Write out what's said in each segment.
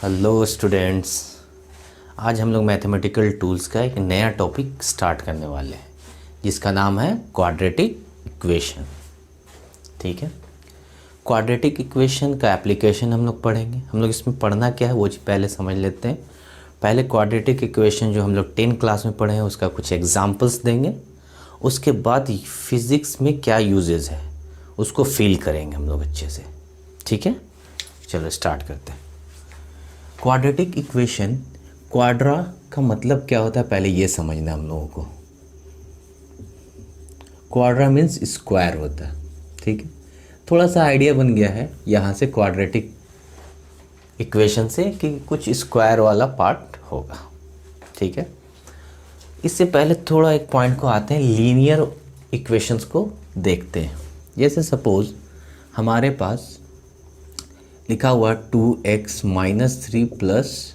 Hello students. आज हम लोग मैथमेटिकल टूल्स का एक नया टॉपिक स्टार्ट करने वाले हैं जिसका नाम है क्वाड्रेटिक इक्वेशन। ठीक है, क्वाड्रेटिक इक्वेशन का एप्लीकेशन हम लोग पढ़ेंगे। हम लोग इसमें पढ़ना क्या है वो पहले समझ लेते हैं। पहले क्वाड्रेटिक इक्वेशन जो हम लोग 10 क्लास में पढ़े हैं उसका कुछ एग्जांपल्स देंगे। उसके बाद फिज़िक्स में क्या यूजेस है उसको फील करेंगे हम लोग अच्छे से। ठीक है, चलो स्टार्ट करते हैं। क्वाड्रेटिक इक्वेशन, क्वाड्रा का मतलब क्या होता है पहले ये समझना हम लोगों को। क्वाड्रा मीन्स स्क्वायर होता है। ठीक है, थोड़ा सा आइडिया बन गया है यहाँ से क्वाड्रेटिक इक्वेशन से कि कुछ स्क्वायर वाला पार्ट होगा। ठीक है, इससे पहले थोड़ा एक पॉइंट को आते हैं, लीनियर इक्वेशंस को देखते हैं। जैसे सपोज हमारे पास लिखा हुआ 2x - 3 +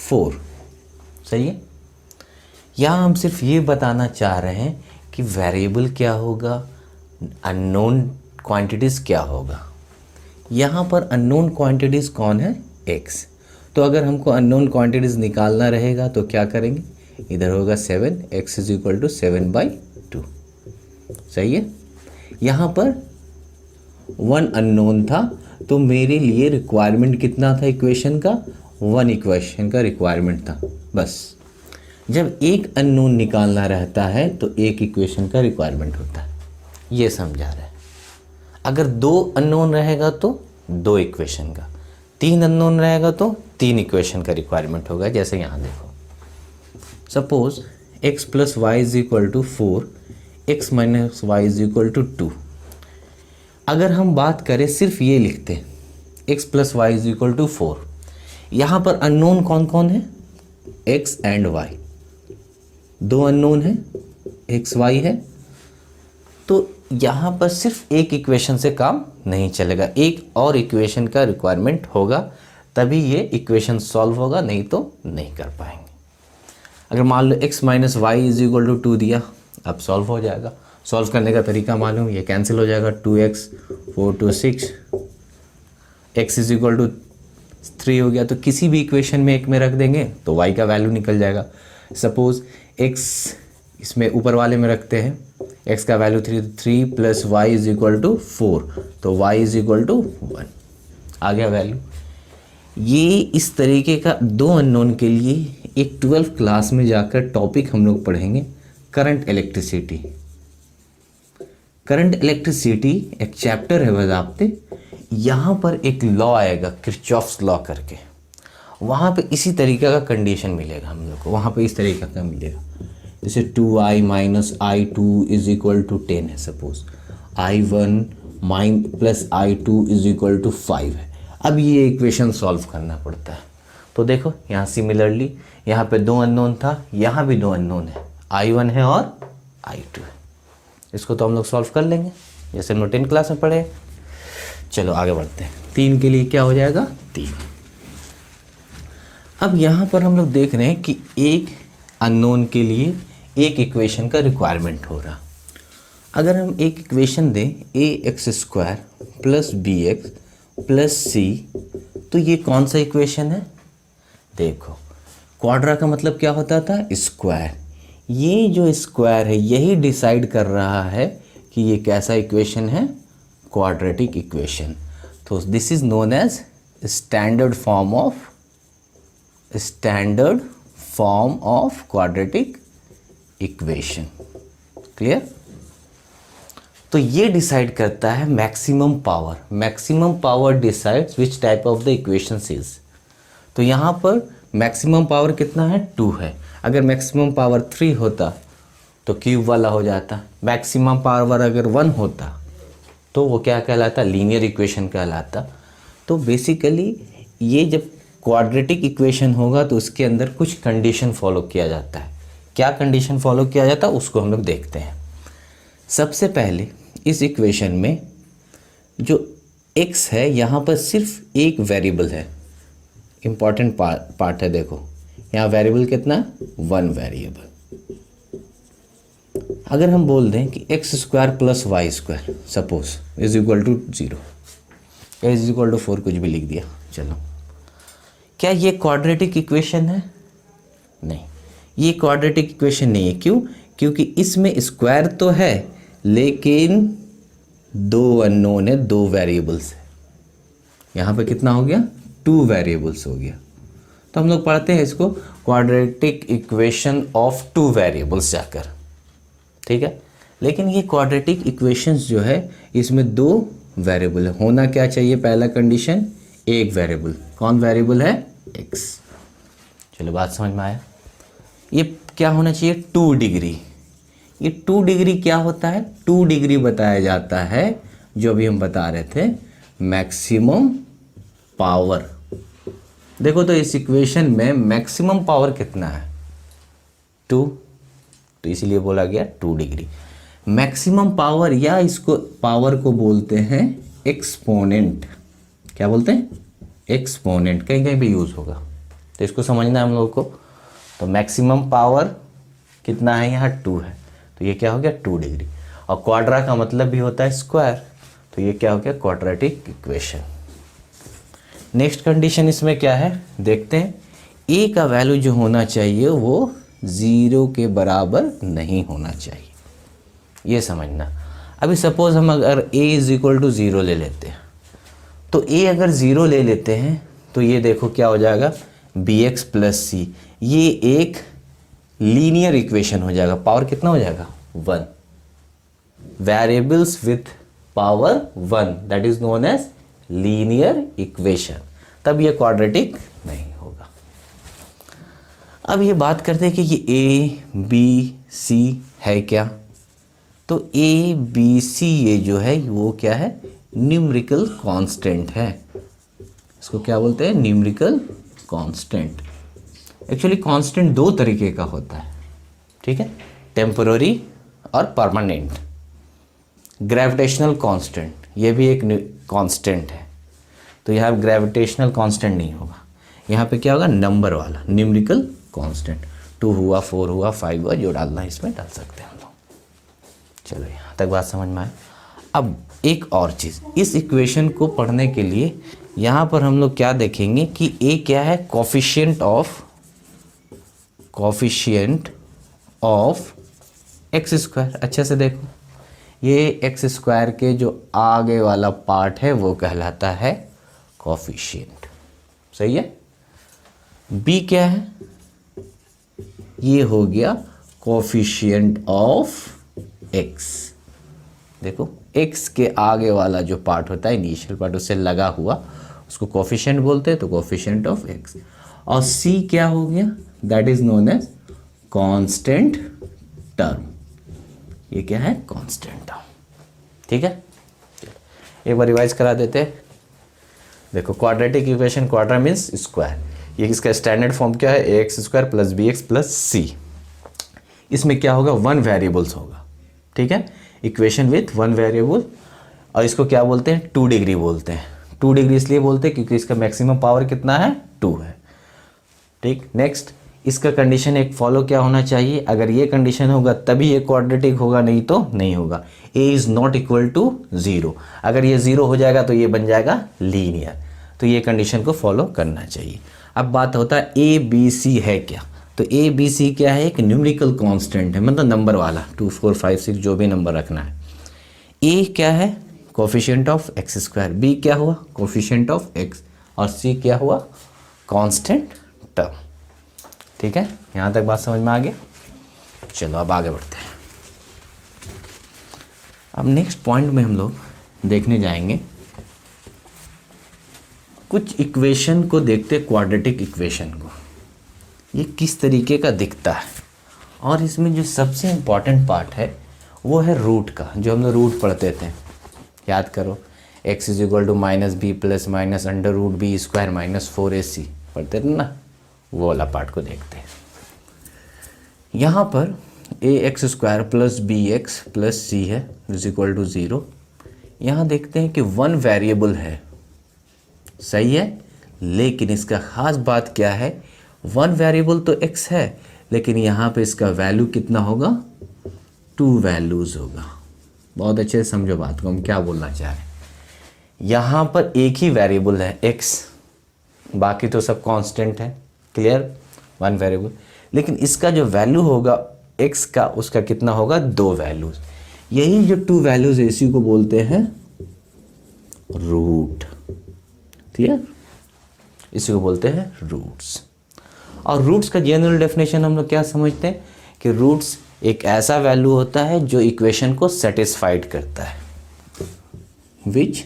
4, सही है। यहाँ हम सिर्फ ये बताना चाह रहे हैं कि वेरिएबल क्या होगा, अननोन क्वांटिटीज़ क्या होगा। यहाँ पर अननोन क्वांटिटीज़ कौन है, x। तो अगर हमको अननोन क्वांटिटीज़ निकालना रहेगा तो क्या करेंगे, इधर होगा 7, x = 7/2, सही है। यहाँ पर 1 अननोन था तो मेरे लिए रिक्वायरमेंट कितना था इक्वेशन का, 1 इक्वेशन का रिक्वायरमेंट था बस। जब एक अननोन निकालना रहता है तो एक इक्वेशन का रिक्वायरमेंट होता है, ये समझा रहे हैं। अगर 2 अननोन रहेगा तो 2 इक्वेशन का, 3 अननोन रहेगा तो 3 इक्वेशन का रिक्वायरमेंट होगा। जैसे यहाँ देखो, suppose x + y = 4, x - y = 2। अगर हम बात करें सिर्फ ये लिखते हैं x + y = 4, यहाँ पर अननोन कौन कौन है, x एंड y, 2 अननोन है, x y है। तो यहाँ पर सिर्फ एक इक्वेशन से काम नहीं चलेगा, एक और इक्वेशन का रिक्वायरमेंट होगा तभी ये इक्वेशन सॉल्व होगा, नहीं तो नहीं कर पाएंगे। अगर मान लो x - y = 2 दिया, अब सॉल्व हो जाएगा। सॉल्व करने का तरीका मालूम, ये कैंसिल हो जाएगा, 2x 4 2 6, x = 3 हो गया। तो किसी भी इक्वेशन में एक में रख देंगे तो y का वैल्यू निकल जाएगा। सपोज x इसमें ऊपर वाले में रखते हैं, x का वैल्यू 3 + y = 4, तो y = 1 आ गया वैल्यू। ये इस तरीके का 2 अननोन के लिए एक 12th क्लास में जाकर टॉपिक हम लोग पढ़ेंगे, करंट इलेक्ट्रिसिटी। करंट इलेक्ट्रिसिटी एक चैप्टर है बजाते, यहाँ पर एक लॉ आएगा किरचॉफ्स लॉ करके, वहाँ पे इसी तरीके का कंडीशन मिलेगा हम लोग को। वहाँ पे इस तरीके का मिलेगा, जैसे 2i - i2 = 10 है। सपोज i1 + i2 = 5 है। अब ये इक्वेशन सॉल्व करना पड़ता है। तो देखो यहाँ सिमिलरली यहाँ पे 2 अननोन था, यहाँ भी 2 अननोन है, i1 है और i2 है। इसको तो हम लोग सॉल्व कर लेंगे जैसे हम लोग 10 क्लास में पढ़े। चलो आगे बढ़ते हैं। 3 के लिए क्या हो जाएगा, 3। अब यहाँ पर हम लोग देख रहे हैं कि एक अननोन के लिए एक इक्वेशन का रिक्वायरमेंट हो रहा। अगर हम एक इक्वेशन दें ax² + bx + c, तो ये कौन सा इक्वेशन है, देखो क्वाड्रा का मतलब क्या होता था, स्क्वायर। ये जो स्क्वायर है यही डिसाइड कर रहा है कि ये कैसा इक्वेशन है, क्वाड्रेटिक इक्वेशन। तो this is known as standard form of quadratic equation. Clear. तो ये डिसाइड करता है maximum power decides which type of the equations is. तो यहाँ पर मैक्सिमम पावर कितना है, 2 है। अगर मैक्सिमम पावर 3 होता तो क्यूब वाला हो जाता। मैक्सिमम पावर अगर 1 होता तो वो क्या कहलाता, लीनियर इक्वेशन कहलाता। तो बेसिकली ये जब क्वाड्रेटिक इक्वेशन होगा तो उसके अंदर कुछ कंडीशन फॉलो किया जाता है। क्या कंडीशन फॉलो किया जाता है उसको हम लोग देखते हैं। सबसे पहले इस इक्वेशन में जो x है यहाँ पर सिर्फ एक वेरिएबल है, इंपॉर्टेंट पार्ट है। देखो यहाँ वेरिएबल कितना, 1 वेरिएबल। अगर हम बोल दें कि x² + y² सपोज = 0, a = 4 कुछ भी लिख दिया, चलो क्या ये क्वाड्रेटिक इक्वेशन है? नहीं, ये क्वाड्रेटिक इक्वेशन नहीं है। क्यों? क्योंकि इसमें स्क्वायर तो है लेकिन दो अननोन है, दो वेरिएबल्स है। यहाँ पे कितना हो गया? 2 वेरिएबल्स हो गया। तो हम लोग पढ़ते हैं इसको क्वाड्रेटिक इक्वेशन ऑफ 2 वेरिएबल्स जाकर, ठीक है। लेकिन ये क्वाड्रेटिक इक्वेशंस जो है इसमें 2 वेरिएबल है। होना क्या चाहिए? पहला कंडीशन, एक वेरिएबल। कौन वेरिएबल है? x। चलो बात समझ में आया। ये क्या होना चाहिए? 2 डिग्री। ये 2 डिग्री क्या होता है? 2 डिग्री बताया जाता है, जो अभी हम बता रहे थे, मैक्सिमम पावर। देखो तो इस इक्वेशन में मैक्सिमम पावर कितना है? 2, तो इसीलिए बोला गया 2 डिग्री। मैक्सिमम पावर, या इसको पावर को बोलते हैं एक्सपोनेंट। क्या बोलते हैं? एक्सपोनेंट। कहीं कहीं भी यूज होगा, तो इसको समझना है हम लोग को। तो मैक्सिमम पावर कितना है? यहाँ 2 है, तो ये क्या हो गया? 2 डिग्री। और क्वाड्रा का मतलब भी होता है स्क्वायर, तो ये क्या हो गया? Quadratic equation. नेक्स्ट कंडीशन इसमें क्या है देखते हैं। ए का वैल्यू जो होना चाहिए वो 0 के बराबर नहीं होना चाहिए, ये समझना। अभी सपोज हम अगर a = 0 ले लेते हैं, तो a अगर 0 ले लेते हैं तो ये देखो क्या हो जाएगा? bx + c। ये एक लीनियर इक्वेशन हो जाएगा। पावर कितना हो जाएगा? 1। Variables with power 1, that is known as linear equation. तब ये क्वाड्रेटिक नहीं होगा। अब ये बात करते हैं कि ये a b c है क्या? तो a b c ये जो है वो क्या है? न्यूमेरिकल कांस्टेंट है। इसको क्या बोलते हैं? Numerical constant. एक्चुअली कांस्टेंट 2 तरीके का होता है, ठीक है, टेम्पररी और परमानेंट। ग्रेविटेशनल कांस्टेंट, ये भी एक कांस्टेंट है। तो यहाँ ग्रेविटेशनल कांस्टेंट नहीं होगा, यहाँ पे क्या होगा? नंबर वाला न्यूमेरिकल कांस्टेंट। 2 हुआ, 4 हुआ, 5 हुआ, जो डालना है इसमें डाल सकते हैं हम लोग। चलो यहाँ तक बात समझ में आए। अब एक और चीज़, इस इक्वेशन को पढ़ने के लिए यहाँ पर हम लोग क्या देखेंगे कि a क्या है? Coefficient of X square. अच्छे से देखो, ये एक्स स्क्वायर के जो आगे वाला पार्ट है वो कहलाता है कोफिशिएंट। सही है। b क्या है? ये हो गया कोफिशिएंट ऑफ x। देखो x के आगे वाला जो पार्ट होता है, इनिशियल पार्ट, उससे लगा हुआ, उसको कोफिशिएंट बोलते हैं, तो कोफिशिएंट ऑफ x। और c क्या हो गया? That is known as constant term. ये क्या है? Constant term. ठीक है, एक बार रिवाइज करा देते हैं। देखो quadratic equation, quadra means square. ये इसका स्टैंडर्ड फॉर्म क्या है? ax² + bx + c। इसमें क्या होगा? 1 वेरिएबल्स होगा, ठीक है, इक्वेशन विथ 1 वेरिएबल। और इसको क्या बोलते हैं? 2 डिग्री बोलते हैं। 2 डिग्री इसलिए बोलते हैं क्योंकि इसका मैक्सिमम पावर कितना है? 2 है। ठीक, नेक्स्ट इसका कंडीशन एक फॉलो क्या होना चाहिए? अगर ये कंडीशन होगा तभी ये क्वाड्रेटिक होगा, नहीं तो नहीं होगा। a is not equal to 0। अगर ये 0 हो जाएगा तो ये बन जाएगा लीनियर। तो ये कंडीशन को फॉलो करना चाहिए। अब बात होता है a b c है क्या? तो a b c क्या है? एक न्यूमेरिकल कांस्टेंट है, मतलब नंबर वाला, 2 4 5 6 जो भी नंबर रखना है। a क्या है? Coefficient of x²। b क्या हुआ? Coefficient of x। और c क्या हुआ? Constant term. ठीक है, यहाँ तक बात समझ में आ गया। चलो अब आगे बढ़ते हैं। अब नेक्स्ट पॉइंट में हम लोग देखने जाएंगे, कुछ इक्वेशन को देखते, क्वाड्रेटिक इक्वेशन को, ये किस तरीके का दिखता है। और इसमें जो सबसे इम्पॉर्टेंट पार्ट है वो है रूट का, जो हम लोग रूट पढ़ते थे, याद करो, x = -b + -√b² - 4ac पढ़ते थे ना, वो वाला पार्ट को देखते हैं। यहाँ पर ax² + bx + c है = 0। यहाँ देखते हैं कि 1 वेरिएबल है, सही है, लेकिन इसका ख़ास बात क्या है? 1 वेरिएबल तो x है, लेकिन यहाँ पे इसका वैल्यू कितना होगा? 2 वैल्यूज़ होगा। बहुत अच्छे से समझो बात को, हम क्या बोलना चाह रहे हैं। यहाँ पर एक ही वेरिएबल है x, बाकी तो सब कांस्टेंट है, क्लियर, वन वेरिएबल। लेकिन इसका जो वैल्यू होगा x का, उसका कितना होगा, 2 वैल्यूज। यही जो 2 वैल्यूज है इसी को बोलते हैं रूट, क्लियर, इसी को बोलते हैं रूट्स। और रूट्स का जनरल डेफिनेशन हम लोग क्या समझते हैं कि रूट्स एक ऐसा वैल्यू होता है जो इक्वेशन को सेटिस्फाइड करता है, विच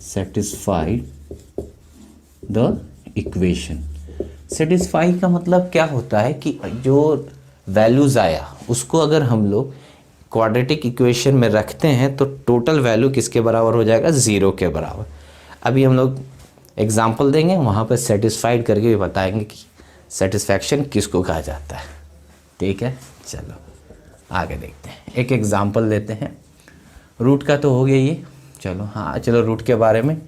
सेटिस्फाइड द इक्वेशन। सेटिस्फाई का मतलब क्या होता है कि जो वैल्यूज आया उसको अगर हम लोग क्वाड्रेटिक इक्वेशन में रखते हैं तो टोटल वैल्यू किसके बराबर हो जाएगा, 0 के बराबर। अभी हम लोग एग्जाम्पल देंगे, वहाँ पर सेटिस्फाइड करके भी बताएंगे कि सेटिस्फैक्शन किसको कहा जाता है, ठीक है। चलो आगे देखते हैं, एक एग्जाम्पल लेते हैं। रूट का तो हो गया ये, चलो हाँ, चलो रूट के बारे में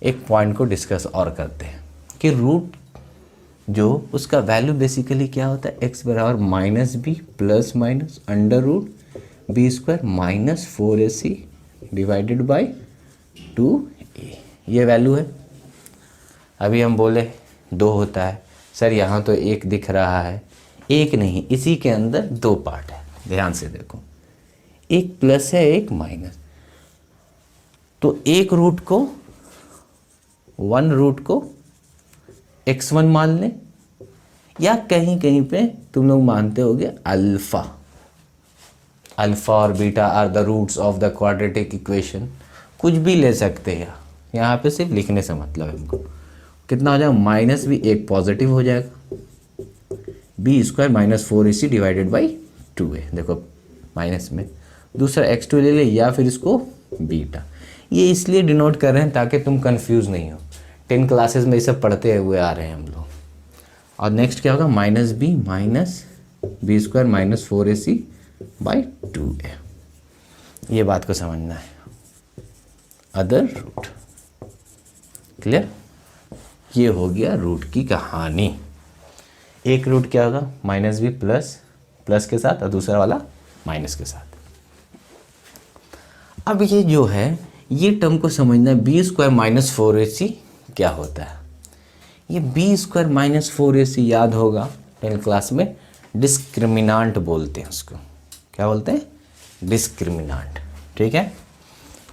एक पॉइंट को डिस्कस और करते हैं कि रूट जो उसका वैल्यू बेसिकली क्या होता है, x बराबर minus B plus minus under root B square minus 4ac divided by 2a, ये वैल्यू है। अभी हम बोले 2 होता है, सर यहाँ तो 1 दिख रहा है, 1 नहीं, इसी के अंदर 2 पार्ट है, ध्यान से देखो, एक प्लस है एक माइनस। तो एक रूट को, 1 रूट को x1 मान लें, या कहीं कहीं पे तुम लोग मानते होगे अल्फा, अल्फा और beta are the roots of the quadratic equation, कुछ भी ले सकते हैं। यहाँ पे सिर्फ लिखने से मतलब है हमको। कितना हो जाएगा, माइनस भी एक पॉजिटिव हो जाएगा, B square minus 4ac divided by 2a, देखो माइनस में दूसरा x2 ले ले, या फिर इसको बीटा। ये इसलिए डिनोट कर रहे हैं ताकि तुम कंफ्यूज नहीं हो, 10 क्लासेस में ये सब पढ़ते हुए आ रहे हैं हम लोग। और नेक्स्ट क्या होगा, minus B square minus 4ac by 2a, ये बात को समझना है। अदर रूट, क्लियर, ये हो गया रूट की कहानी। एक रूट क्या होगा, माइनस बी प्लस के साथ, और दूसरा वाला माइनस के साथ। अब ये जो है, ये टर्म को समझना है, बी स्क्वायर माइनस 4ac क्या होता है। ये बी स्क्वायर माइनस 4ac याद होगा 10 क्लास में, डिस्क्रिमिनांट बोलते हैं उसको। क्या बोलते हैं, डिस्क्रिमिनांट, ठीक है।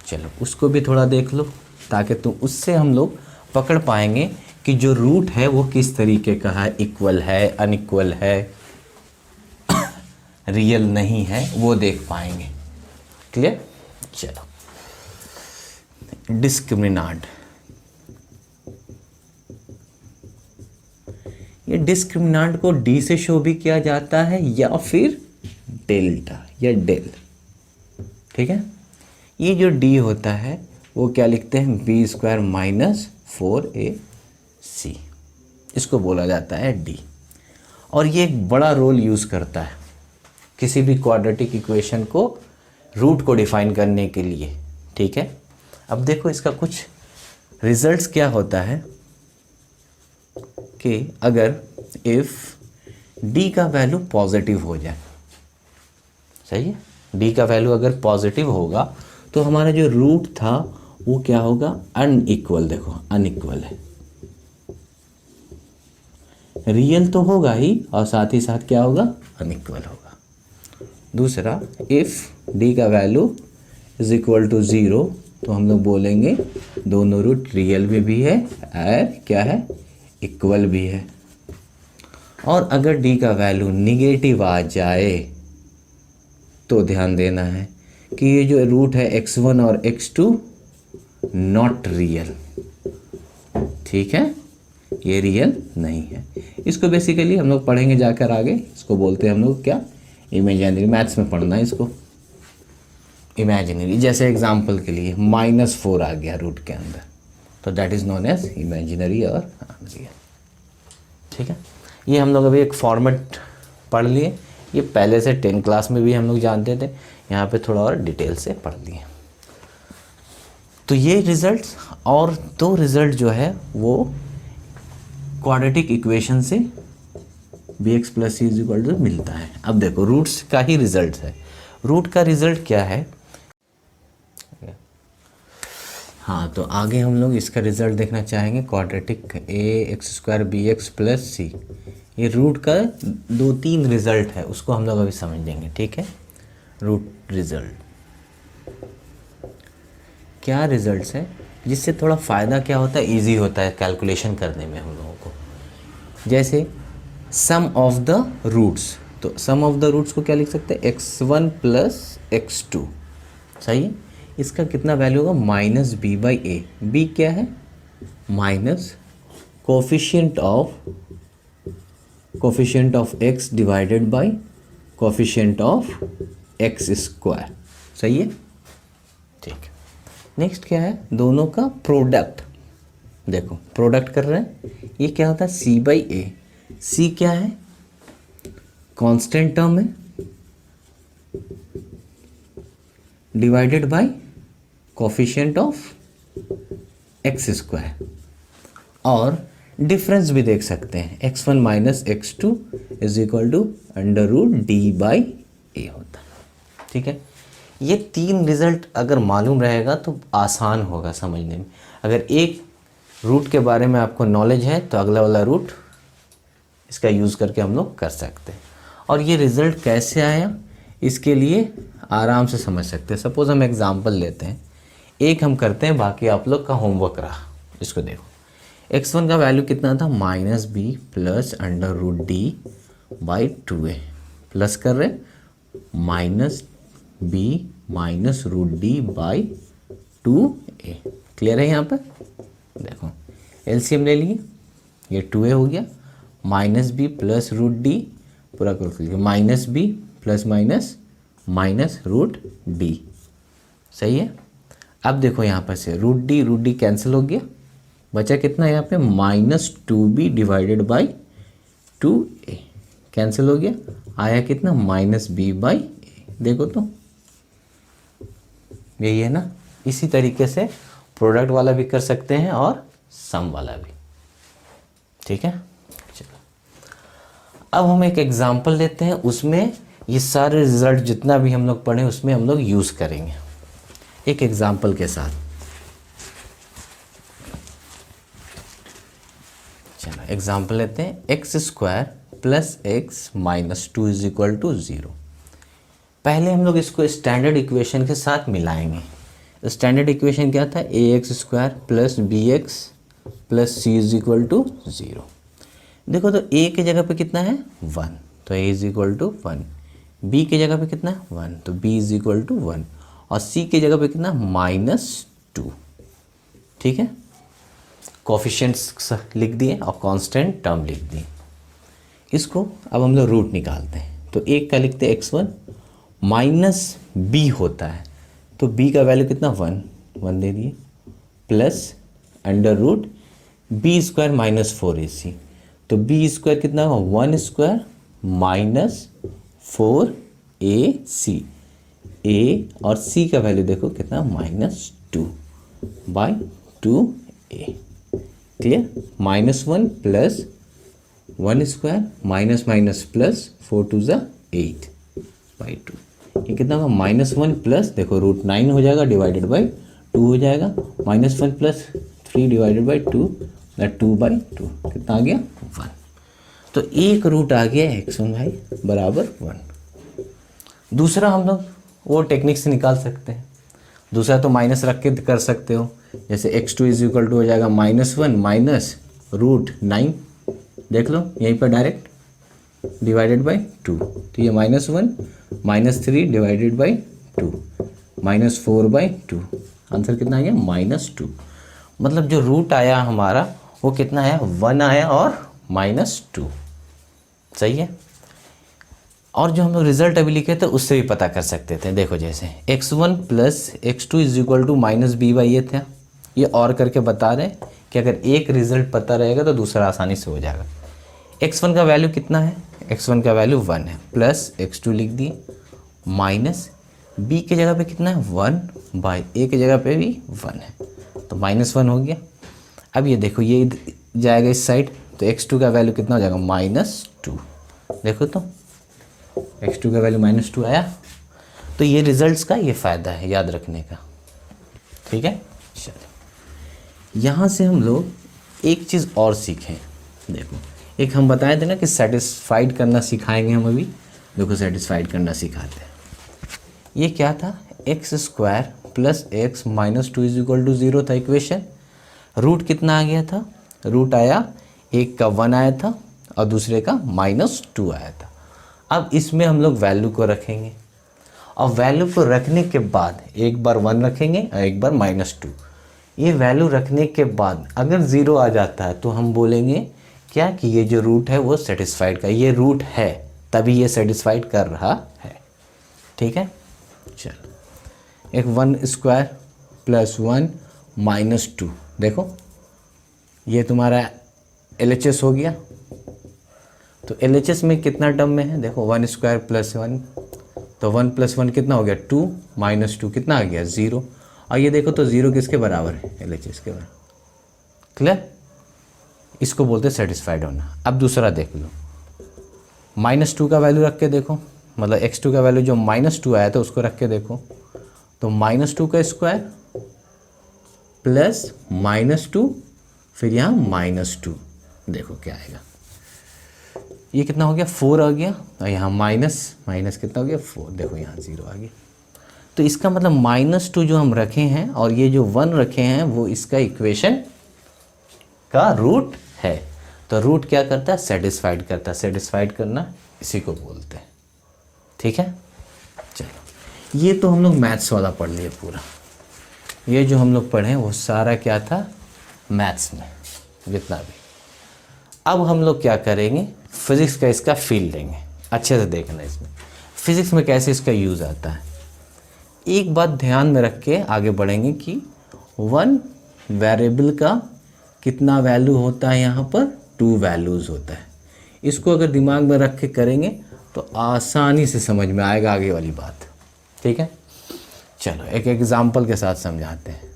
चलो उसको भी थोड़ा देख लो, ताकि तुम उससे हम लोग पकड़ पाएंगे कि जो रूट है वो किस तरीके का है, इक्वल है, अनइक्वल है, रियल नहीं है, वो देख पाएंगे, क्लियर। चलो डिस्क्रिमिनांट, ये डिस्क्रिमिनांट को डी से शो भी किया जाता है या फिर डेल्टा या डेल, ठीक है। ये जो डी होता है वो क्या लिखते हैं, बी स्क्वायर माइनस 4ac, इसको बोला जाता है डी। और ये एक बड़ा रोल यूज़ करता है किसी भी क्वाड्रेटिक इक्वेशन को रूट को डिफाइन करने के लिए, ठीक है। अब देखो इसका कुछ रिजल्ट्स क्या होता है कि अगर इफ़ डी का वैल्यू पॉजिटिव हो जाए, सही है, डी का वैल्यू अगर पॉजिटिव होगा तो हमारा जो रूट था वो क्या होगा, अनइक्वल। देखो अनइक्वल है, रियल तो होगा ही और साथ ही साथ क्या होगा, अनइक्वल होगा। दूसरा, इफ़ डी का वैल्यू इज इक्वल टू 0 तो हम लोग बोलेंगे दोनों रूट रियल में भी है और क्या है, इक्वल भी है। और अगर डी का वैल्यू निगेटिव आ जाए तो ध्यान देना है कि ये जो रूट है x1 और x2 नॉट रियल, ठीक है, ये रियल नहीं है। इसको बेसिकली हम लोग पढ़ेंगे जाकर आगे, इसको बोलते हैं हम लोग क्या, इमेजिनरी। मैथ्स में पढ़ना है इसको, इमेजिनरी। जैसे एग्जांपल के लिए -4 आ गया रूट के अंदर, तो that is known as imaginary और रियल, ठीक है। ये हम लोग अभी एक फॉर्मेट पढ़ लिए, ये पहले से 10 क्लास में भी हम लोग जानते थे, यहाँ पे थोड़ा और डिटेल से पढ़ लिए। तो ये रिजल्ट्स और 2 रिजल्ट जो है वो क्वाड्रेटिक इक्वेशन से bx plus C is equal to मिलता है। अब देखो रूट्स का ही रिजल्ट है, रूट का रिजल्ट क्या है, हाँ, तो आगे हम लोग इसका रिजल्ट देखना चाहेंगे। Quadratic A X square B X plus C, ये रूट का 2-3 रिजल्ट है, उसको हम लोग अभी समझ लेंगे। ठीक है, रूट रिजल्ट क्या रिजल्ट्स है, जिससे थोड़ा फ़ायदा क्या होता है, इजी होता है कैलकुलेशन करने में हम लोगों को। जैसे सम ऑफ द रूट्स, तो सम ऑफ द रूट्स को क्या लिख सकते हैं, x1 प्लस x2। सही है, इसका कितना वैल्यू होगा, minus B by A. B क्या है, minus coefficient of x divided by coefficient of x square. सही है, ठीक। नेक्स्ट क्या है, दोनों का प्रोडक्ट। देखो प्रोडक्ट कर रहे हैं, ये क्या होता है, c बाई ए। c क्या है, कांस्टेंट टर्म है, divided by coefficient of X square. और डिफरेंस भी देख सकते हैं, x1 minus x2 is equal to under root D by A होता है। ठीक है, ये 3 रिजल्ट अगर मालूम रहेगा तो आसान होगा समझने में। अगर एक रूट के बारे में आपको नॉलेज है तो अगला वाला रूट इसका यूज़ करके हम लोग कर सकते हैं। और ये रिज़ल्ट कैसे आया, इसके लिए आराम से समझ सकते हैं। सपोज़ हम एग्जांपल लेते हैं, एक हम करते हैं, बाकी आप लोग का होमवर्क रहा। इसको देखो, x1 का वैल्यू कितना था, minus B plus under root D by 2a, plus कर रहे minus B minus root D by 2a। Clear है यहाँ पर, देखो एलसीएम ले लिए, ये 2a हो गया, minus B plus root D पूरा कर लीजिए, minus B plus minus minus root D. सही है, अब देखो यहाँ पर से रूट डी कैंसिल हो गया, बचा कितना यहाँ पे, minus 2b divided by 2a cancel हो गया, आया कितना, माइनस b बाई ए। देखो तो यही है ना। इसी तरीके से प्रोडक्ट वाला भी कर सकते हैं और सम वाला भी। ठीक है, चलो अब हम एक एग्जांपल लेते हैं, उसमें ये सारे रिजल्ट जितना भी हम लोग पढ़े उसमें हम लोग यूज़ करेंगे एक एग्जांपल के साथ। चलो एग्जांपल लेते हैं, X square plus X minus 2 is equal to 0। पहले हम लोग इसको स्टैंडर्ड इक्वेशन के साथ मिलाएंगे। स्टैंडर्ड इक्वेशन क्या था, A X square plus B X plus C is equal to 0। देखो तो ए की जगह पे कितना है, 1, तो ए इज इक्वल टू 1। बी की जगह पे कितना है, 1, तो बी इज इक्वल टू 1। और सी की जगह पे कितना, -2। ठीक है, कोफिशिएंट्स लिख दिए और कांस्टेंट टर्म लिख दिए। इसको अब हम लोग रूट निकालते हैं, तो एक का लिखते हैं x1 माइनस बी होता है, तो b का वैल्यू कितना, 1 दे दिए, plus under root B square minus 4ac, तो बी स्क्वायर कितना होगा, 1 स्क्वायर माइनस 4ac। a और c का वैल्यू देखो कितना, -2 by 2a। Clear, -1 plus 1 square minus minus plus 4 2 ज़ा 8 बाई 2। ये कितना होगा, -1 प्लस देखो रूट 9 हो जाएगा डिवाइडेड बाई 2 हो जाएगा, -1 प्लस 3 डिवाइडेड बाई 2 2 बाई 2 कितना आ गया, 1। तो एक रूट आ गया x1 भाई बराबर 1। दूसरा हम लोग वो टेक्निक से निकाल सकते हैं, दूसरा तो माइनस रख के कर सकते हो। जैसे x2 इज इक्वल टू हो जाएगा -1 माइनस रूट 9, देख लो यहीं पर डायरेक्ट डिवाइडेड बाई 2, तो ये -1 -3 डिवाइडेड बाई 2 -4 बाई 2, आंसर कितना आ गया, -2। मतलब जो रूट आया हमारा वो कितना आया, 1 आया और -2। सही है, और जो हम लोग रिजल्ट अभी लिखे थे उससे भी पता कर सकते थे। देखो जैसे x1 plus x2 is equal to minus B by A था, ये और करके बता रहे हैं कि अगर एक रिजल्ट पता रहेगा तो दूसरा आसानी से हो जाएगा। x1 का वैल्यू कितना है, x1 का वैल्यू 1 है, प्लस x2 लिख दिए, माइनस b के जगह पे कितना है, 1 बाई ए के जगह पे भी 1 है, तो -1 हो गया। अब ये देखो ये जाएगा इस साइड, तो x2 का वैल्यू कितना हो जाएगा, -2। देखो तो x2 का वैल्यू -2 आया। तो ये रिजल्ट्स का ये फ़ायदा है याद रखने का। ठीक है, चलो यहाँ से हम लोग एक चीज़ और सीखें। देखो, एक हम बताए थे ना कि सेटिस्फाइड करना सिखाएंगे हम अभी। देखो, सेटिस्फाइड करना सिखाते हैं। ये क्या था, X square plus X minus 2 is equal to 0 था इक्वेशन। रूट कितना आ गया था, रूट आया, एक का 1 आया था और दूसरे का -2 आया था। अब इसमें हम लोग वैल्यू को रखेंगे और वैल्यू को रखने के बाद एक बार 1 रखेंगे और एक बार -2। ये वैल्यू रखने के बाद अगर 0 आ जाता है तो हम बोलेंगे क्या कि ये जो रूट है वो सेटिस्फाइड का, ये रूट है तभी ये सेटिस्फाइड कर रहा है। ठीक है, चलो, एक 1 स्क्वायर प्लस 1 -2, देखो ये तुम्हारा LHS हो गया। तो LHS में कितना टर्म में है, देखो 1 स्क्वायर प्लस 1, तो 1 प्लस 1 कितना हो गया 2, -2 कितना आ गया 0। और ये देखो तो 0 किसके बराबर है, LHS के बराबर। क्लियर, इसको बोलते हैं सेटिस्फाइड होना। अब दूसरा देख लो, -2 का वैल्यू रख के देखो, मतलब x2 का वैल्यू जो -2 आया था उसको रख के देखो। तो -2 का स्क्वायर प्लस -2, फिर यहाँ -2, देखो क्या आएगा, ये कितना हो गया 4 आ गया, और यहाँ माइनस कितना हो गया 4, देखो यहाँ 0 आ गया। तो इसका मतलब -2 जो हम रखे हैं और ये जो 1 रखे हैं वो इसका इक्वेशन का रूट है। तो रूट क्या करता है, सेटिस्फाइड करता है। सेटिस्फाइड करना इसी को बोलते हैं। ठीक है, चलो, ये तो हम लोग मैथ्स वाला पढ़ लिए पूरा। ये जो हम लोग पढ़े वो सारा क्या था, मैथ्स में जितना भी। अब हम लोग क्या करेंगे, फिज़िक्स का इसका फील लेंगे। अच्छे से देखना इसमें फिज़िक्स में कैसे इसका यूज़ आता है। एक बात ध्यान में रख के आगे बढ़ेंगे कि 1 वेरिएबल का कितना वैल्यू होता है, यहाँ पर 2 वैल्यूज़ होता है। इसको अगर दिमाग में रख के करेंगे तो आसानी से समझ में आएगा आगे वाली बात। ठीक है, चलो एक एग्जाम्पल के साथ समझाते हैं।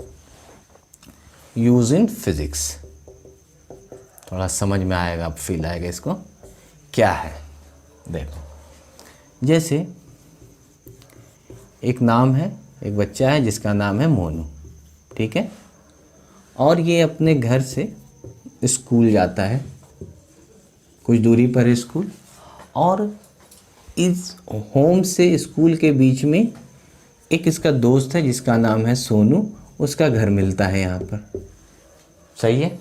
यूज़ इन फिज़िक्स, थोड़ा समझ में आएगा, अब फील आएगा इसको क्या है। देखो, जैसे एक नाम है, एक बच्चा है जिसका नाम है मोनू। ठीक है, और ये अपने घर से स्कूल जाता है, कुछ दूरी पर है स्कूल, और इस होम से स्कूल के बीच में एक इसका दोस्त है जिसका नाम है सोनू, उसका घर मिलता है यहाँ पर। सही है,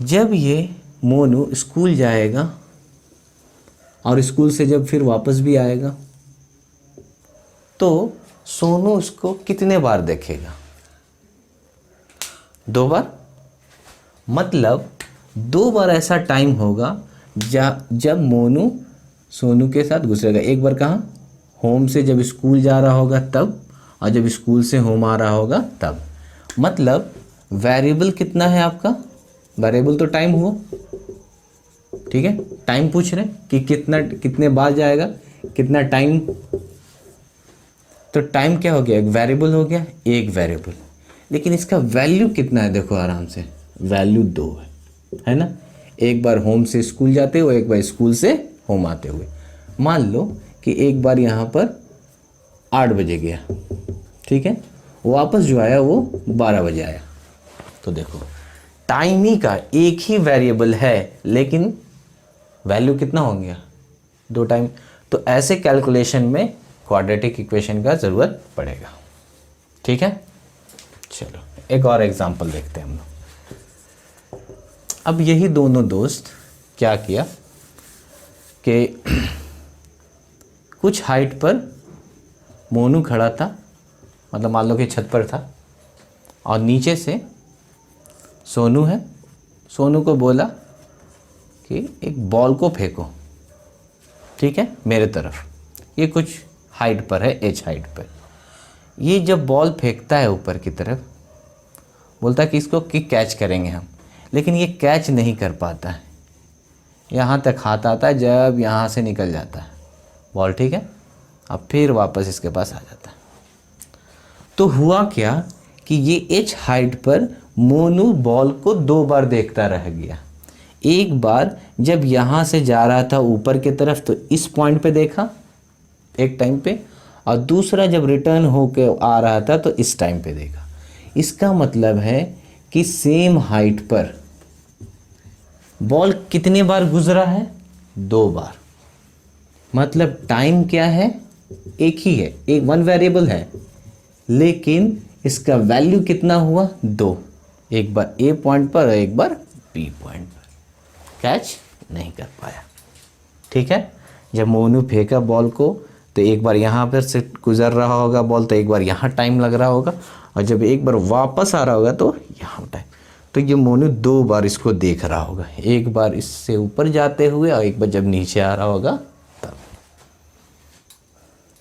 जब ये मोनू स्कूल जाएगा और स्कूल से जब फिर वापस भी आएगा तो सोनू उसको कितने बार देखेगा, 2 बार। मतलब 2 बार ऐसा टाइम होगा जब मोनू सोनू के साथ गुजरेगा। एक बार कहाँ, होम से जब स्कूल जा रहा होगा तब, और जब स्कूल से होम आ रहा होगा तब। मतलब वेरिएबल कितना है आपका, वेरिएबल तो टाइम हुआ। ठीक है, टाइम पूछ रहे कि कितने बार जाएगा, कितना टाइम। तो टाइम क्या हो गया, एक वेरिएबल हो गया, एक वेरिएबल। लेकिन इसका वैल्यू कितना है, देखो आराम से, वैल्यू 2 है ना। एक बार होम से स्कूल जाते हुए, एक बार स्कूल से होम आते हुए। मान लो कि एक बार यहाँ पर 8 बजे गया, ठीक है, वापस जो आया वो 12 बजे आया। तो देखो टाइम ही का एक ही वेरिएबल है लेकिन वैल्यू कितना हो गया, 2 टाइम। तो ऐसे कैलकुलेशन में क्वाड्रेटिक इक्वेशन का ज़रूरत पड़ेगा। ठीक है, चलो एक और एग्जांपल देखते हैं हम लोग। अब यही दोनों दोस्त क्या किया कि कुछ हाइट पर मोनू खड़ा था, मतलब मान लो कि छत पर था, और नीचे से सोनू है। सोनू को बोला कि एक बॉल को फेंको, ठीक है, मेरे तरफ। ये कुछ हाइट पर है, एच हाइट पर। ये जब बॉल फेंकता है ऊपर की तरफ, बोलता है कि इसको कि कैच करेंगे हम, लेकिन ये कैच नहीं कर पाता है। यहाँ तक हाथ आता है, जब यहाँ से निकल जाता है बॉल, ठीक है, अब फिर वापस इसके पास आ जाता है। तो हुआ क्या कि ये एच हाइट पर मोनू बॉल को 2 बार देखता रह गया। एक बार जब यहाँ से जा रहा था ऊपर की तरफ तो इस पॉइंट पे देखा एक टाइम पे, और दूसरा जब रिटर्न होके आ रहा था तो इस टाइम पे देखा। इसका मतलब है कि सेम हाइट पर बॉल कितने बार गुजरा है? 2 बार। मतलब टाइम क्या है? एक ही है, एक वन वेरिएबल है, लेकिन इसका वैल्यू कितना हुआ? 2। एक बार ए पॉइंट पर और एक बार बी पॉइंट पर। कैच नहीं कर पाया। ठीक है, जब मोनू फेंका बॉल को तो एक बार यहाँ पर से गुजर रहा होगा बॉल, तो एक बार यहाँ टाइम लग रहा होगा, और जब एक बार वापस आ रहा होगा तो यहाँ टाइम। तो ये मोनू 2 बार इसको देख रहा होगा, एक बार इससे ऊपर जाते हुए और एक बार जब नीचे आ रहा होगा तब।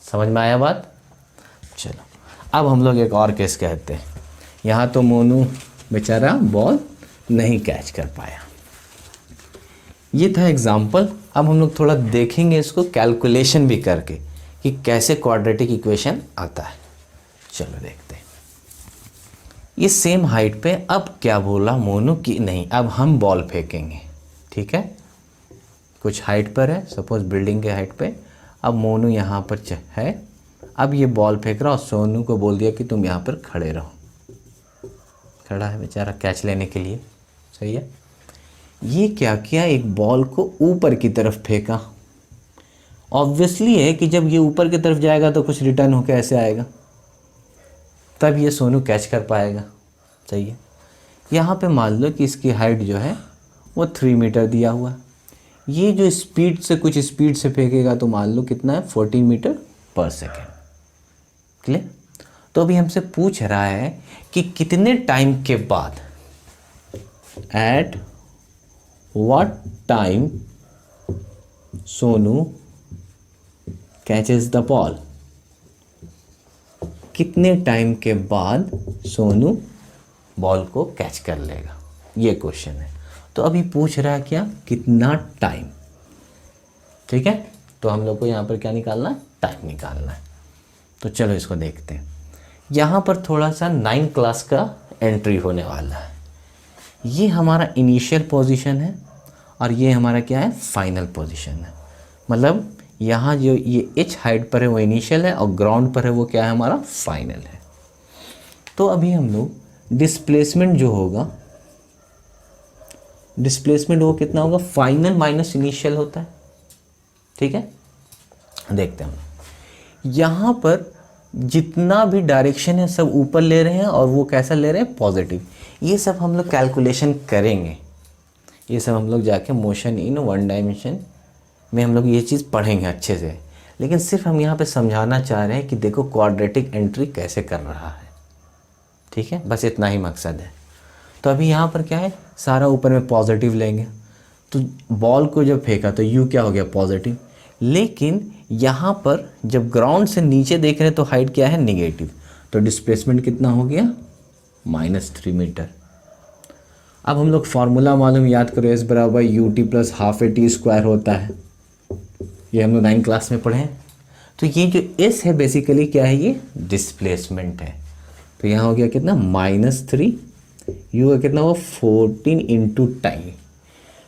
समझ में आया बात? चलो अब हम लोग एक और केस कहते हैं। यहाँ तो मोनू बेचारा बॉल नहीं कैच कर पाया। ये था एग्जाम्पल। अब हम लोग थोड़ा देखेंगे इसको कैलकुलेशन भी करके कि कैसे क्वाड्रेटिक इक्वेशन आता है। चलो देखते हैं। ये सेम हाइट पे अब क्या बोला मोनू कि नहीं, अब हम बॉल फेंकेंगे। ठीक है, कुछ हाइट पर है, सपोज बिल्डिंग के हाइट पे। अब मोनू यहाँ पर है, अब ये बॉल फेंक रहा और सोनू को बोल दिया कि तुम यहाँ पर खड़े रहो। खड़ा है बेचारा कैच लेने के लिए। सही है। ये क्या किया, एक बॉल को ऊपर की तरफ फेंका। ऑब्वियसली है कि जब ये ऊपर की तरफ जाएगा तो कुछ रिटर्न होकर ऐसे आएगा, तब ये सोनू कैच कर पाएगा। सही है। यहाँ पे मान लो कि इसकी हाइट जो है वो 3 मीटर दिया हुआ। ये जो स्पीड से कुछ स्पीड से फेंकेगा तो मान लो कितना है, 14 मीटर पर सेकेंड। क्लियर? तो अभी हमसे पूछ रहा है कि कितने टाइम के बाद, at what time Sonu catches the ball. कितने टाइम के बाद सोनू बॉल को कैच कर लेगा, ये क्वेश्चन है। तो अभी पूछ रहा है क्या, कितना टाइम। ठीक है, तो हम लोग को यहाँ पर क्या निकालना है, टाइम निकालना है। तो चलो इसको देखते हैं। यहाँ पर थोड़ा सा 9 क्लास का एंट्री होने वाला है। ये हमारा इनिशियल पोजीशन है और ये हमारा क्या है, फाइनल पोजीशन है। मतलब यहाँ जो ये h हाइट पर है वो इनिशियल है और ग्राउंड पर है वो क्या है, हमारा फाइनल है। तो अभी हम लोग डिस्प्लेसमेंट जो होगा, डिस्प्लेसमेंट वो कितना होगा, फाइनल माइनस इनिशियल होता है। ठीक है, देखते हैं हम। यहाँ पर जितना भी डायरेक्शन है सब ऊपर ले रहे हैं और वो कैसा ले रहे हैं, पॉजिटिव। ये सब हम लोग कैलकुलेशन करेंगे, ये सब हम लोग जाके मोशन इन 1 डायमेंशन में हम लोग ये चीज़ पढ़ेंगे अच्छे से। लेकिन सिर्फ हम यहाँ पे समझाना चाह रहे हैं कि देखो क्वाड्रेटिक एंट्री कैसे कर रहा है। ठीक है, बस इतना ही मकसद है। तो अभी यहाँ पर क्या है, सारा ऊपर में पॉजिटिव लेंगे, तो बॉल को जब फेंका तो यू क्या हो गया, पॉजिटिव। लेकिन यहाँ पर जब ग्राउंड से नीचे देख रहे हैं तो हाइट क्या है, निगेटिव। तो डिस्प्लेसमेंट कितना हो गया, -3 मीटर। अब हम लोग फार्मूला मालूम, याद करो, एस बराबर ut plus half A T square होता है। ये हम लोग 9 क्लास में पढ़े हैं। तो ये जो s है बेसिकली क्या है, ये डिस्प्लेसमेंट है। तो यहाँ हो गया कितना, -3, u का कितना हुआ 14 इंटू टाइम।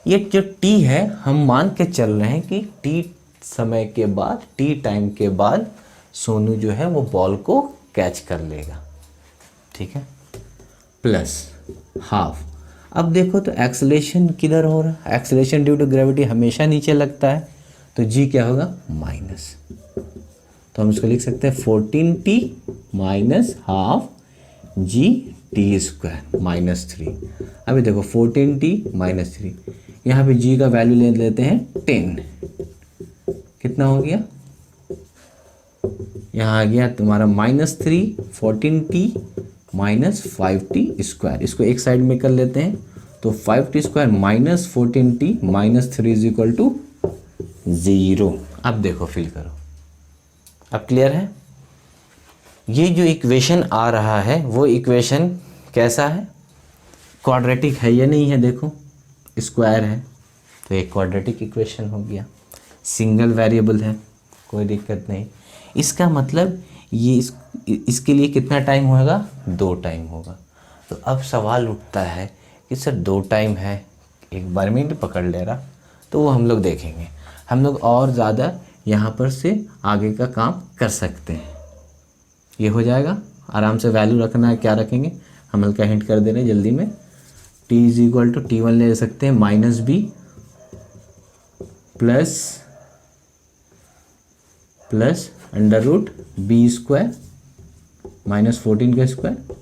ये जो t है हम मान के चल रहे हैं कि t समय के बाद, t टाइम के बाद सोनू जो है वो बॉल को कैच कर लेगा। ठीक है, प्लस हाफ। अब देखो तो एक्सेलेरेशन किधर हो रहा है, एक्सेलेरेशन ड्यू टू ग्रेविटी हमेशा नीचे लगता है, तो g क्या होगा, माइनस। तो हम इसको लिख सकते हैं 14t minus half G T square -3। अभी देखो 14t -3, यहाँ पे g का वैल्यू ले लेते हैं 10। कितना हो गया, यहाँ आ गया तुम्हारा -3, 14t -5t स्क्वायर। इसको एक साइड में कर लेते हैं, तो 5t स्क्वायर -14t -3 = 0। अब देखो फिल करो, अब क्लियर है। ये जो इक्वेशन आ रहा है वो इक्वेशन कैसा है, क्वाड्रेटिक है या नहीं है, देखो स्क्वायर है तो एक क्वाड्रेटिक इक्वेशन हो गया। सिंगल वेरिएबल है, कोई दिक्कत नहीं। इसका मतलब ये इसके लिए कितना टाइम होगा, 2 टाइम होगा। तो अब सवाल उठता है कि सर 2 टाइम है, एक बार में नहीं पकड़ ले रहा, तो वो हम लोग देखेंगे। हम लोग और ज़्यादा यहाँ पर से आगे का काम कर सकते हैं। ये हो जाएगा, आराम से वैल्यू रखना है, क्या रखेंगे, हम हल्का हिंट कर दे रहे हैं जल्दी में। T is equal to T1 ले सकते हैं minus B plus under root B square minus 14 का स्क्वायर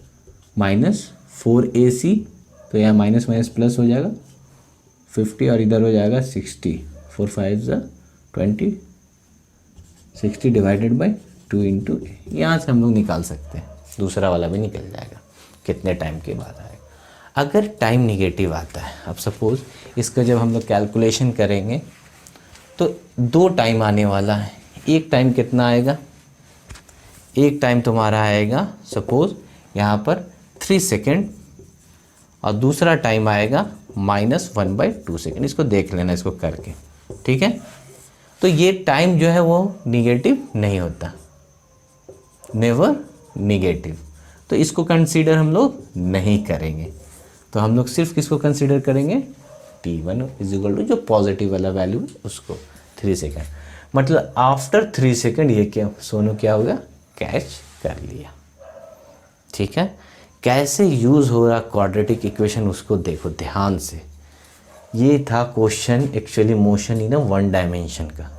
माइनस 4AC, तो यहाँ माइनस माइनस प्लस हो जाएगा 50 और इधर हो जाएगा 60, 4 5 20, 60 डिवाइडेड बाई 2 इंटू ए। यहाँ से हम लोग निकाल सकते हैं, दूसरा वाला भी निकल जाएगा कितने टाइम के बाद आएगा। अगर टाइम निगेटिव आता है, अब सपोज़ इसका जब हम लोग कैलकुलेशन करेंगे तो 2 टाइम आने वाला है। एक टाइम कितना आएगा, एक टाइम तुम्हारा आएगा सपोज़ यहाँ पर 3 सेकेंड और दूसरा टाइम आएगा -1/2 सेकेंड। इसको देख लेना इसको करके, ठीक है। तो ये टाइम जो है वो निगेटिव नहीं होता, नेवर निगेटिव, तो इसको कंसीडर हम लोग नहीं करेंगे। तो हम लोग सिर्फ किसको कंसीडर करेंगे, T1 इज इक्वल टू जो पॉजिटिव वाला वैल्यू है उसको 3 सेकेंड। मतलब आफ्टर 3 सेकेंड ये क्या सोनू क्या होगा, कैच कर लिया, ठीक है। कैसे यूज़ हो रहा क्वाड्रेटिक इक्वेशन उसको देखो ध्यान से। ये था question actually motion in 1 dimension का,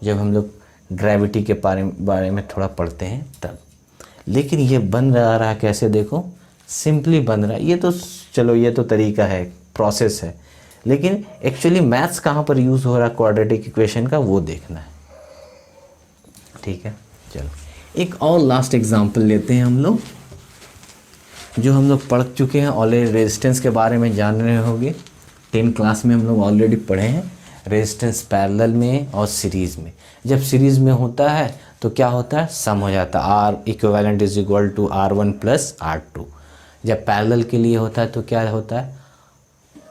जब हम लोग ग्रेविटी के बारे में थोड़ा पढ़ते हैं तब। लेकिन ये बन रहा कैसे, देखो सिंपली बन रहा है। ये तो चलो ये तो तरीका है, प्रोसेस है, लेकिन एक्चुअली मैथ्स कहाँ पर यूज़ हो रहा है क्वाड्रेटिक इक्वेशन का वो देखना है, ठीक है। चलो एक और लास्ट एग्जांपल लेते हैं हम लोग, जो हम लोग पढ़ चुके हैं ऑलरेडी। रेजिस्टेंस के बारे में जान रहे होंगे, 10 क्लास में हम लोग ऑलरेडी पढ़े हैं रेजिस्टेंस पैरेलल में और सीरीज़ में। जब सीरीज़ में होता है तो क्या होता है, सम हो जाता है, R equivalent is equal to R1 plus R2। जब पैरेलल के लिए होता है तो क्या होता है,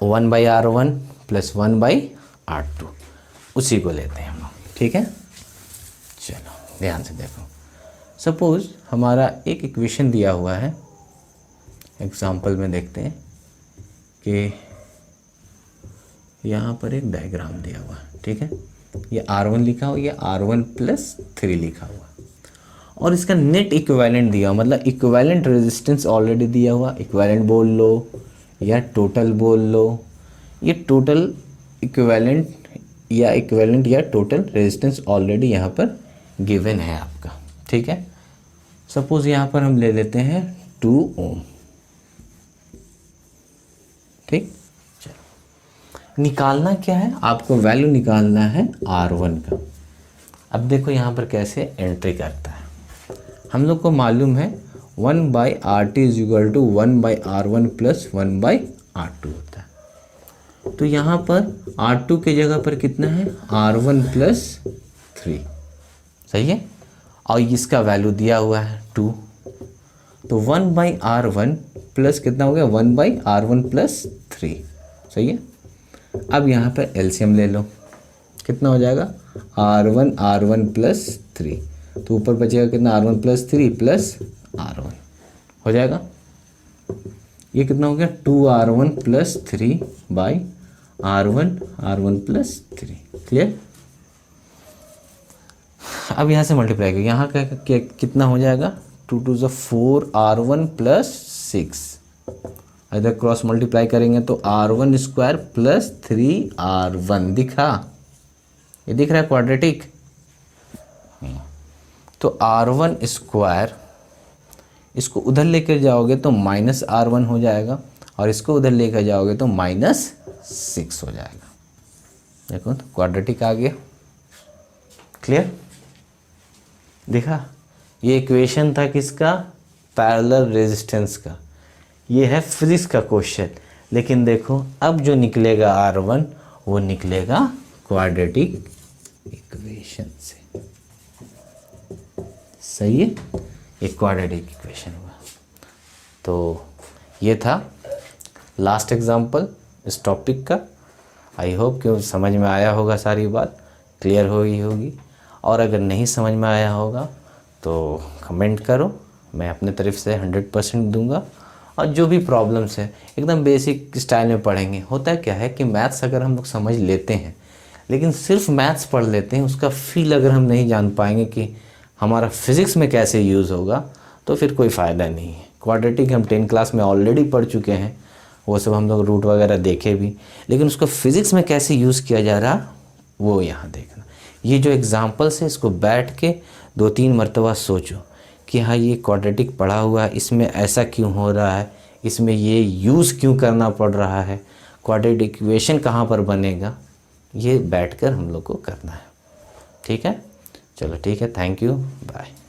1/R1 प्लस 1/R2, उसी को लेते हैं हम लोग, ठीक है। चलो ध्यान से देखो, सपोज़ हमारा एक इक्वेशन दिया हुआ है, एग्जाम्पल में देखते हैं कि यहाँ पर एक डायग्राम दिया हुआ है, ठीक है। ये R1 लिखा हुआ, ये R1 प्लस 3 लिखा हुआ, और इसका नेट इक्विवेलेंट दिया हुआ, मतलब इक्विवेलेंट रेजिस्टेंस ऑलरेडी दिया हुआ। इक्विवेलेंट बोल लो या टोटल बोल लो, ये टोटल इक्विवेलेंट या टोटल रेजिस्टेंस ऑलरेडी यहाँ पर गिवन है आपका, ठीक है। सपोज़ यहाँ पर हम ले लेते हैं 2 ओम, ठीक। चलो निकालना क्या है, आपको वैल्यू निकालना है R1 का। अब देखो यहाँ पर कैसे एंट्री करता है। हम लोग को मालूम है 1/RT is equal to 1/R1 plus 1/R2 होता है। तो यहाँ पर R2 के जगह पर कितना है, R1 प्लस 3, सही है। और इसका वैल्यू दिया हुआ है 2, तो 1/R1 प्लस कितना हो गया, 1/R1 प्लस 3, सही है। अब यहाँ पर एलसीएम ले लो, कितना हो जाएगा, R1 प्लस 3, तो ऊपर बचेगा कितना, R1 प्लस 3 प्लस R1 हो जाएगा। ये कितना हो गया, 2R1 plus 3 by R1 plus 3, clear. अब यहाँ से मल्टीप्लाई करें, यहाँ का कितना हो जाएगा, 2 2 4 R1 प्लस 6, इधर क्रॉस मल्टीप्लाई करेंगे तो R1 स्क्वायर प्लस 3R1 दिखा, ये दिख रहा है क्वाड्रेटिक। तो R1 स्क्वायर, इसको उधर लेकर जाओगे तो -R1 हो जाएगा, और इसको उधर लेकर जाओगे तो -6 हो जाएगा। देखो तो क्वाड्रेटिक आ गया, क्लियर दिखा। ये इक्वेशन था किसका, पैरेलल रेजिस्टेंस का। ये है फिजिक्स का क्वेश्चन, लेकिन देखो अब जो निकलेगा R1 वो निकलेगा क्वाड्रेटिक इक्वेशन से, सही है। एक क्वाड्रेटिक इक्वेशन हुआ। तो ये था लास्ट एग्जांपल इस टॉपिक का। आई होप कि समझ में आया होगा, सारी बात क्लियर हो गई होगी। और अगर नहीं समझ में आया होगा तो कमेंट करो, मैं अपने तरफ से 100% दूंगा। और जो भी प्रॉब्लम्स है एकदम बेसिक स्टाइल में पढ़ेंगे। होता क्या है कि मैथ्स अगर हम लोग समझ लेते हैं, लेकिन सिर्फ मैथ्स पढ़ लेते हैं, उसका फील अगर हम नहीं जान पाएंगे कि हमारा फिज़िक्स में कैसे यूज़ होगा, तो फिर कोई फ़ायदा नहीं है। क्वाड्रेटिक हम 10 क्लास में ऑलरेडी पढ़ चुके हैं, वो सब हम लोग रूट वगैरह देखे भी, लेकिन उसको फिज़िक्स में कैसे यूज़ किया जा रहा वो यहाँ देखना। ये जो एग्जाम्पल्स है इसको बैठ के 2-3 मरतबा सोचो कि हाँ ये क्वाड्रेटिक पढ़ा हुआ है, इसमें ऐसा क्यों हो रहा है, इसमें ये यूज़ क्यों करना पड़ रहा है, क्वाड्रेटिक इक्वेशन कहाँ पर बनेगा, ये बैठकर हम लोग को करना है। ठीक है, चलो ठीक है, थैंक यू, बाय।